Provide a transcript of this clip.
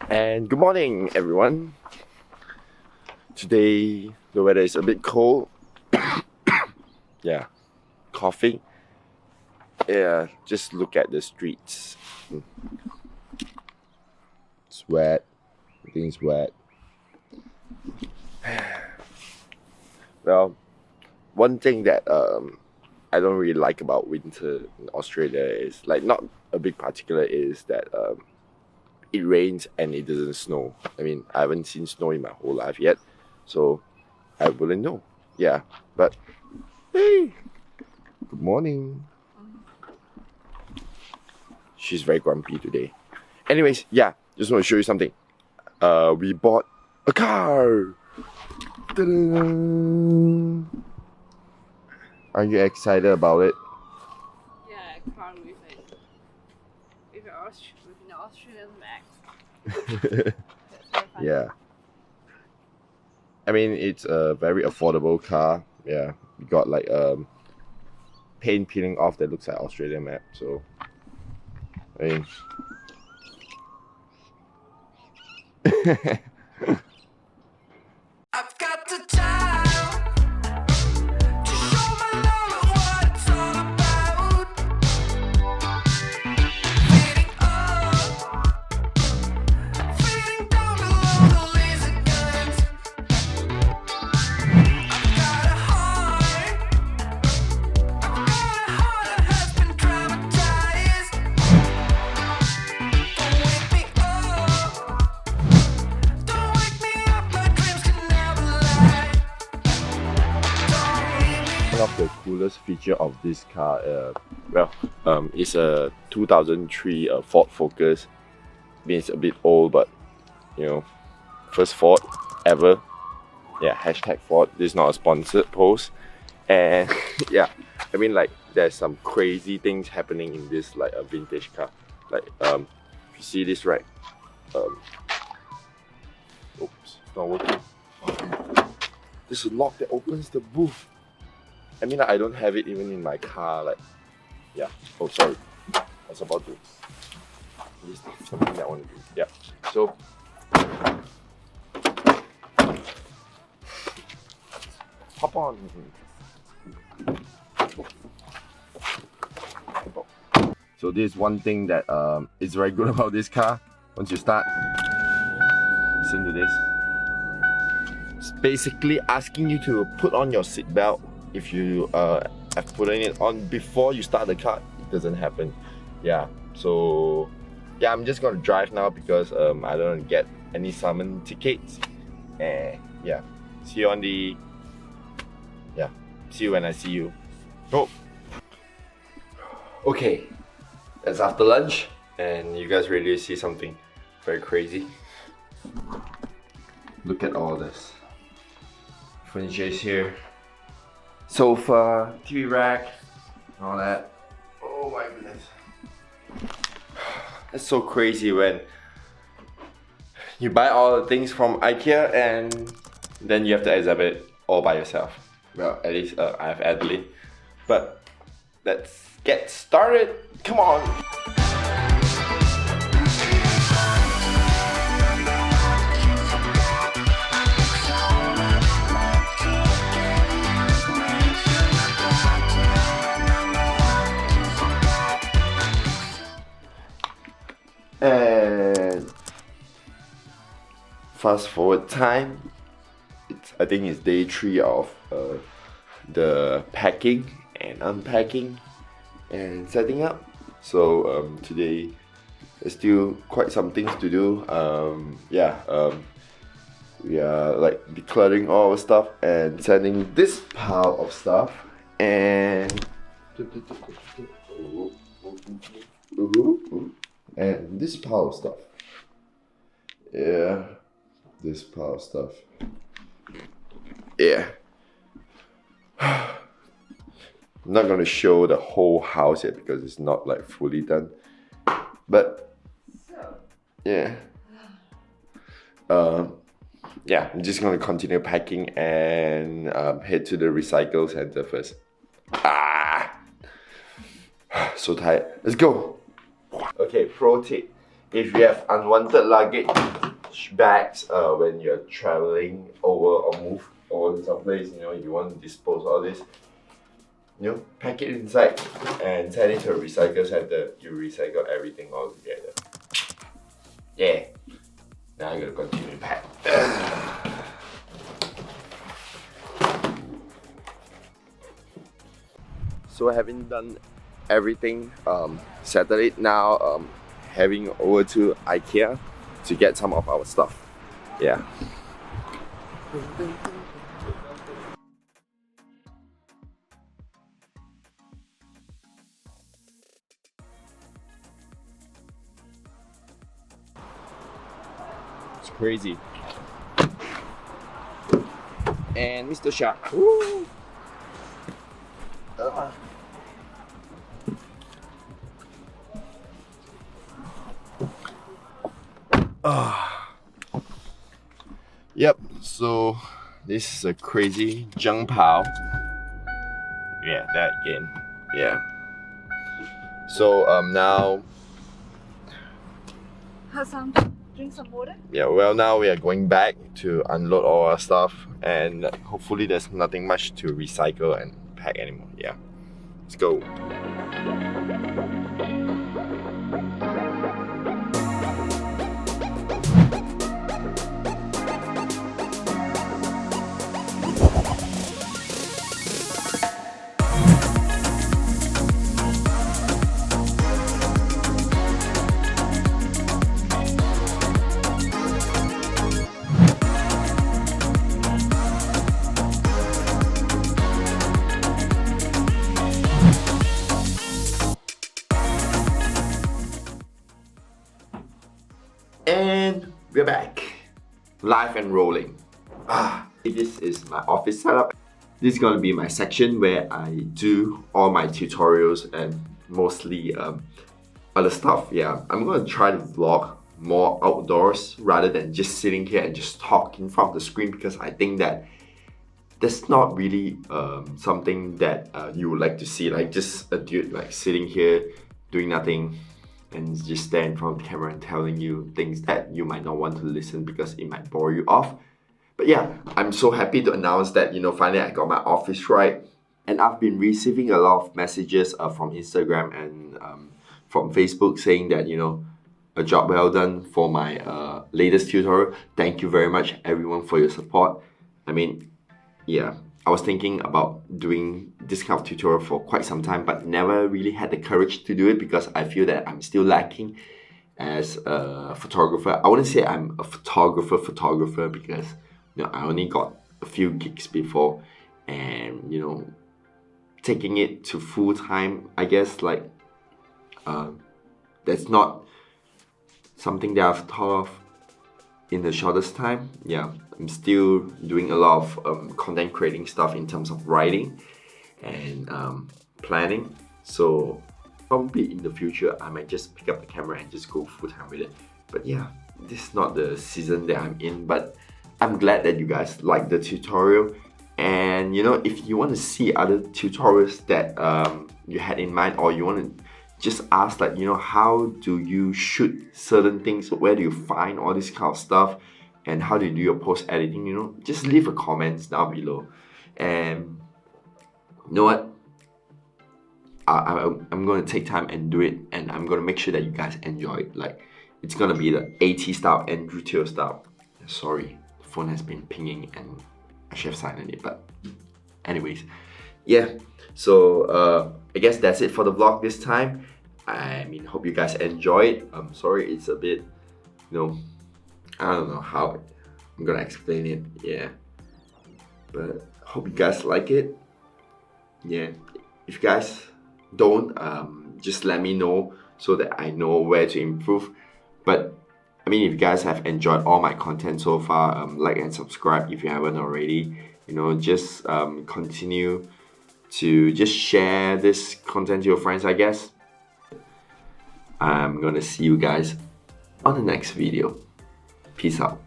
And good morning, everyone. Today the weather is a bit cold. Yeah, coughing. Yeah, just look at the streets. It's wet. Everything's wet. Well, one thing that I don't really like about winter in Australia is like not a big particular is that it rains and it doesn't snow. I mean, I haven't seen snow in my whole life yet, so I wouldn't know. Yeah, but hey, good morning. She's very grumpy today. Anyways, yeah, just want to show you something. We bought a car. Ta-da! Are you excited about it? Yeah, a car with an Australian max. Yeah. I mean, it's a very affordable car. Yeah, we got like paint peeling off that looks like Australian map. So, I mean, I've got the time to show my love what it's all about. Feeding up, feeding down below the laser guns. I've got a heart that has been traumatized. Don't wake me up, don't wake me up, my dreams can never lie. one of the coolest feature of this car, it's a 2003 Ford Focus. I mean, it's a bit old, but you know, first Ford ever. Yeah, hashtag Ford. This is not a sponsored post. And yeah, I mean, like, there's some crazy things happening in this like a vintage car. Like if you see this, right? Oops, it's not working. There's a lock that opens the booth. I mean, like, I don't have it even in my car. Like, yeah. Oh, sorry. I was about to. This is something that I want to do. Yeah. So. Hop on. So this is one thing that is very good about this car. Once you start, listen to this. It's basically asking you to put on your seatbelt. If you have put it on before you start the car, it doesn't happen. Yeah. So yeah, I'm just gonna drive now because I don't want to get any summon tickets. And yeah, see you on the. Yeah, see you when I see you. Oh. Okay, that's after lunch, and you guys really see something very crazy. Look at all this. Furniture is here. Sofa, TV rack, all that. Oh my goodness. That's so crazy when you buy all the things from IKEA and then you have to exhibit it all by yourself. Well, at least I have Adelaide. But let's get started. Come on. And fast forward time. I think it's day 3 of the packing and unpacking and setting up. So today there's still quite some things to do. We are like decluttering all our stuff and sending this pile of stuff and this pile of stuff. Yeah, this pile of stuff. Yeah. I'm not gonna show the whole house yet because it's not like fully done. But yeah. Yeah, I'm just gonna continue packing and head to the recycle center first. So tired. Let's go. Okay, pro tip. If you have unwanted luggage bags when you're traveling over or move over to some place, you know, you want to dispose all this, you know, pack it inside and send it to a recycle center. You recycle everything all together. Yeah. Now I'm gonna continue to pack. So having done everything, settled it now, heading over to IKEA to get some of our stuff. Yeah. It's crazy. And Mr. Shark. Woo! Yep, so this is a crazy junk pile. Yeah, that again. Yeah. So now, Have some, drink some water. yeah, well now we are going back to unload all our stuff, and hopefully there's nothing much to recycle and pack anymore. Yeah, let's go. And we're back, live and rolling. This is my office setup. This is gonna be my section where I do all my tutorials and mostly other stuff. Yeah, I'm gonna try to vlog more outdoors rather than just sitting here and just talk in front of the screen, because I think that that's not really something that you would like to see, like just a dude like sitting here doing nothing and just stand in front of the camera and telling you things that you might not want to listen because it might bore you off. But yeah, I'm so happy to announce that, you know, finally I got my office right. And I've been receiving a lot of messages from Instagram and from Facebook saying that, you know, a job well done for my latest tutorial. Thank you very much everyone for your support. I mean, yeah, I was thinking about doing this kind of tutorial for quite some time, but never really had the courage to do it because I feel that I'm still lacking as a photographer. I wouldn't say I'm a photographer because, you know, I only got a few gigs before, and you know, taking it to full time, I guess, like that's not something that I've thought of in the shortest time. Yeah, I'm still doing a lot of content creating stuff in terms of writing and planning. So probably in the future I might just pick up the camera and just go full time with it. But yeah, this is not the season that I'm in, but I'm glad that you guys like the tutorial. And you know, if you want to see other tutorials that you had in mind, or you want to just ask, like, you know, how do you shoot certain things, where do you find all this kind of stuff, and how do you do your post editing, you know, just leave a comment down below. And you know what, I'm going to take time and do it, and I'm going to make sure that you guys enjoy it. Like, it's going to be the AT style, Andrew Teoh style. Sorry, the phone has been pinging and I should have silenced it, but anyways, yeah. So I guess that's it for the vlog this time. I mean, hope you guys enjoy it. I'm sorry it's a bit, you know, I don't know how I'm gonna explain it. Yeah, but hope you guys like it. Yeah, if you guys don't, just let me know so that I know where to improve. But I mean, if you guys have enjoyed all my content so far, like and subscribe if you haven't already. You know, just continue to just share this content to your friends, I guess. I'm gonna see you guys on the next video. Peace out.